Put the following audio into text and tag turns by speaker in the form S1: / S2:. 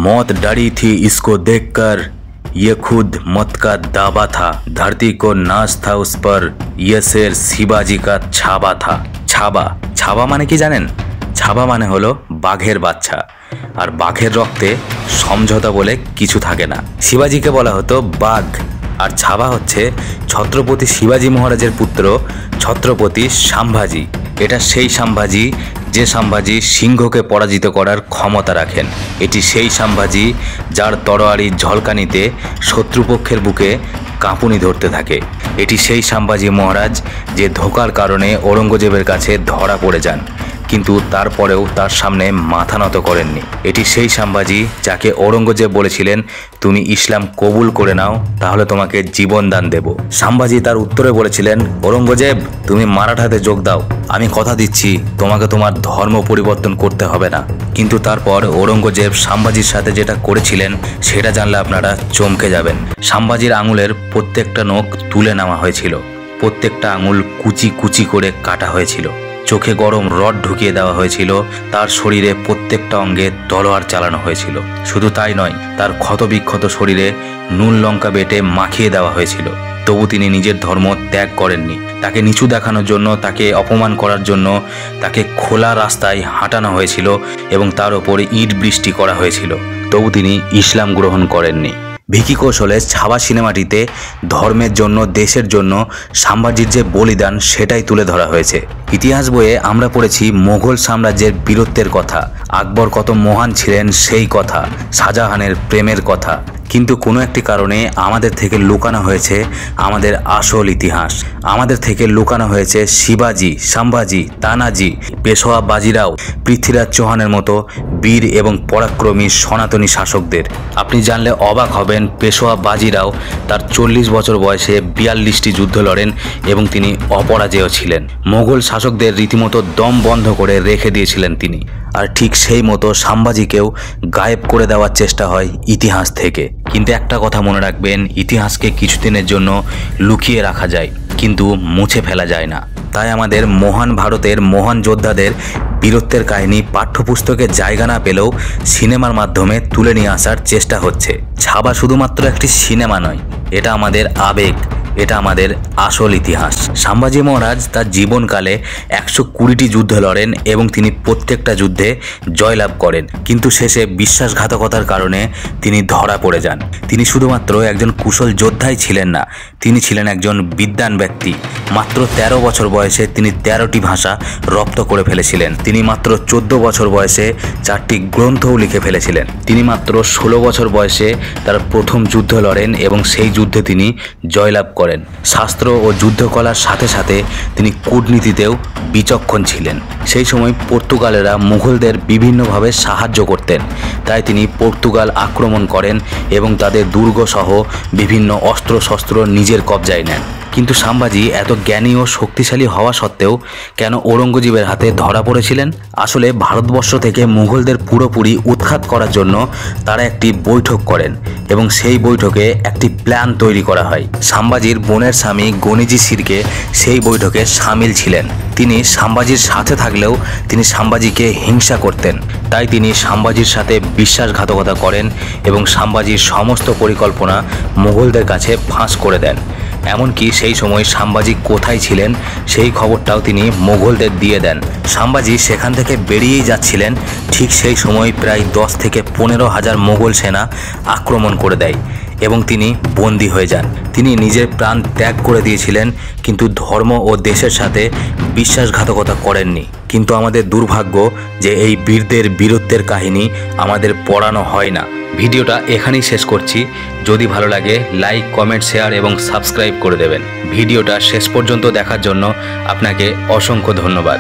S1: मौत डरी थी इसको देखकर, ये खुद मौत का दावा था। धरती को नाज था उस पर, ये शेर शिवाजी का छाबा था। छाबा छाबा माने কি জানেন? ছাবা মানে হলো বাঘের বাচ্চা, আর বাঘের রক্তে সমঝোতা বলে কিছু থাকে না। শিবাজিকে বলা হতো বাঘ, আর ছাবা হচ্ছে ছত্রপতি শিবাজি মহারাজের পুত্র ছত্রপতি সম্ভাজি। এটা সেই সম্ভাজি যে সম্ভাজি সিংহকে পরাজিত করার ক্ষমতা রাখেন। এটি সেই সম্ভাজি যার তরোয়ারির ঝলকানিতে শত্রুপক্ষের বুকে কাঁপুনি ধরতে থাকে। এটি সেই সম্ভাজি মহারাজ যে ধোঁকার কারণে ঔরঙ্গজেবের কাছে ধরা পড়ে যান, কিন্তু তারপরেও তার সামনে মাথা নত করেননি। এটি সেই সম্ভাজি যাকে ঔরঙ্গজেব বলেছিলেন, তুমি ইসলাম কবুল করে নাও তাহলে তোমাকে জীবন দান দেব। সম্ভাজি তার উত্তরে বলেছিলেন, ঔরঙ্গজেব তুমি মারাঠাতে যোগ দাও, আমি কথা দিচ্ছি তোমাকে তোমার ধর্ম পরিবর্তন করতে হবে না। কিন্তু তারপর ঔরঙ্গজেব সম্ভাজির সাথে যেটা করেছিলেন সেটা জানলে আপনারা চমকে যাবেন। সম্ভাজির আঙুলের প্রত্যেকটা নখ তুলে নেওয়া হয়েছিল, প্রত্যেকটা আঙুল কুচি কুচি করে কাটা হয়েছিল, চোখে গরম রড ঢুকিয়ে দেওয়া হয়েছিল, তার শরীরে প্রত্যেকটা অঙ্গে তলোয়ার চালানো হয়েছিল। শুধু তাই নয়, তার ক্ষতবিক্ষত শরীরে নুন লঙ্কা বেটে মাখিয়ে দেওয়া হয়েছিল। তবু তিনি নিজের ধর্ম ত্যাগ করেননি। তাকে নিচু দেখানোর জন্য, তাকে অপমান করার জন্য তাকে খোলা রাস্তায় হাঁটানো হয়েছিল এবং তার ওপরে ইট বৃষ্টি করা হয়েছিল। তবু তিনি ইসলাম গ্রহণ করেননি। ভিকি কৌশলের ছাবা সিনেমাটিতে ধর্মের জন্য, দেশের জন্য সম্ভাজির যে বলিদান সেটাই তুলে ধরা হয়েছে। ইতিহাস বইয়ে আমরা পড়েছি মোগল সাম্রাজ্যের বীরত্বের কথা, আকবর কত মহান ছিলেন সেই কথা, শাহজাহানের প্রেমের কথা, কিন্তু কোনো একটি কারণে আমাদের থেকে লুকানো হয়েছে আমাদের আসল ইতিহাস। আমাদের থেকে লুকানো হয়েছে শিবাজি, সম্ভাজি, তানাজি, পেশোয়া বাজিরাও, পৃথ্বীরাজ চৌহানের মতো বীর এবং পরাক্রমী সনাতনী শাসকদের। আপনি জানলে অবাক হবেন, পেশোয়া বাজিরাও তার 40 বছর বয়সে 42টি যুদ্ধ লড়েন এবং তিনি অপরাজেয় ছিলেন। মোগল শাসকদের রীতিমতো দম বন্ধ করে রেখে দিয়েছিলেন তিনি। আর ঠিক সেই মতো সম্ভাজিকেও গায়েব করে দেওয়ার চেষ্টা হয় ইতিহাস থেকে। কিন্তু একটা কথা মনে রাখবেন, ইতিহাসকে কিছুদিনের জন্য লুকিয়ে রাখা যায় কিন্তু মুছে ফেলা যায় না। তাই আমাদের মহান ভারতের মহান যোদ্ধাদের বীরত্বের কাহিনী পাঠ্যপুস্তকে জায়গা না পেলেও সিনেমার মাধ্যমে তুলে নিয়ে আসার চেষ্টা হচ্ছে। ছাবা শুধুমাত্র একটি সিনেমা নয়, এটা আমাদের আবেগ, এটা আমাদের আসল ইতিহাস। সম্ভাজি মহারাজ তার জীবনকালে 120টি যুদ্ধ লড়েন এবং তিনি প্রত্যেকটা যুদ্ধে জয়লাভ করেন, কিন্তু শেষে বিশ্বাসঘাতকতার কারণে তিনি ধরা পড়ে যান। তিনি শুধুমাত্র একজন কুশল যোদ্ধাই ছিলেন না, তিনি ছিলেন একজন বিদ্বান ব্যক্তি। মাত্র 13 বছর বয়সে তিনি 13টি ভাষা রপ্ত করে ফেলেছিলেন। তিনি মাত্র 14 বছর বয়সে 4টি গ্রন্থও লিখে ফেলেছিলেন। তিনি মাত্র 16 বছর বয়সে তার প্রথম যুদ্ধ লড়েন এবং সেই যুদ্ধে তিনি জয়লাভ করেন। শাস্ত্র ও যুদ্ধকলার সাথে সাথে তিনি কূটনীতিতেও বিচক্ষণ ছিলেন। সেই সময় পর্তুগালেরা মুঘলদের বিভিন্নভাবে সাহায্য করতেন, তাই তিনি পর্তুগাল আক্রমণ করেন এবং তাদের দুর্গ সহ বিভিন্ন অস্ত্রশস্ত্র নিজের কবজায় নেন। কিন্তু সম্ভাজি এত জ্ঞানী ও শক্তিশালী হওয়া সত্ত্বেও কেন ঔরঙ্গজেবের হাতে ধরা পড়েছিলেন? আসলে ভারতবর্ষ থেকে মুঘলদের পুরোপুরি উৎখাত করার জন্য তারা একটি বৈঠক করেন এবং সেই বৈঠকে একটি প্ল্যান তৈরি করা হয়। সম্ভাজির বোনের স্বামী গনিজি শিরকে সেই বৈঠকে সামিল ছিলেন। তিনি সম্ভাজির সাথে থাকলেও তিনি সম্ভাজিকে হিংসা করতেন, তাই তিনি সম্ভাজির সাথে বিশ্বাসঘাতকতা করেন এবং সম্ভাজির সমস্ত পরিকল্পনা মুঘলদের কাছে ফাঁস করে দেন। এমনকি সেই সময় সম্ভাজি কোথায় ছিলেন সেই খবরটাও তিনি মোগলদের দিয়ে দেন। সম্ভাজি সেখান থেকে বেরিয়েই যাচ্ছিলেন, ঠিক সেই সময় প্রায় 10 থেকে 15,000 মোগল সেনা আক্রমণ করে দেয় এবং তিনি বন্দী হয়ে যান। তিনি নিজের প্রাণ ত্যাগ করে দিয়েছিলেন, কিন্তু ধর্ম ও দেশের সাথে বিশ্বাসঘাতকতা করেননি। কিন্তু আমাদের দুর্ভাগ্য যে এই বীরদের বীরত্বের কাহিনী আমাদের পড়ানো হয় না। ভিডিওটা এখানেই শেষ করছি। যদি ভালো লাগে লাইক, কমেন্ট, শেয়ার এবং সাবস্ক্রাইব করে দেবেন। ভিডিওটা শেষ পর্যন্ত দেখার জন্য আপনাকে অসংখ্য ধন্যবাদ।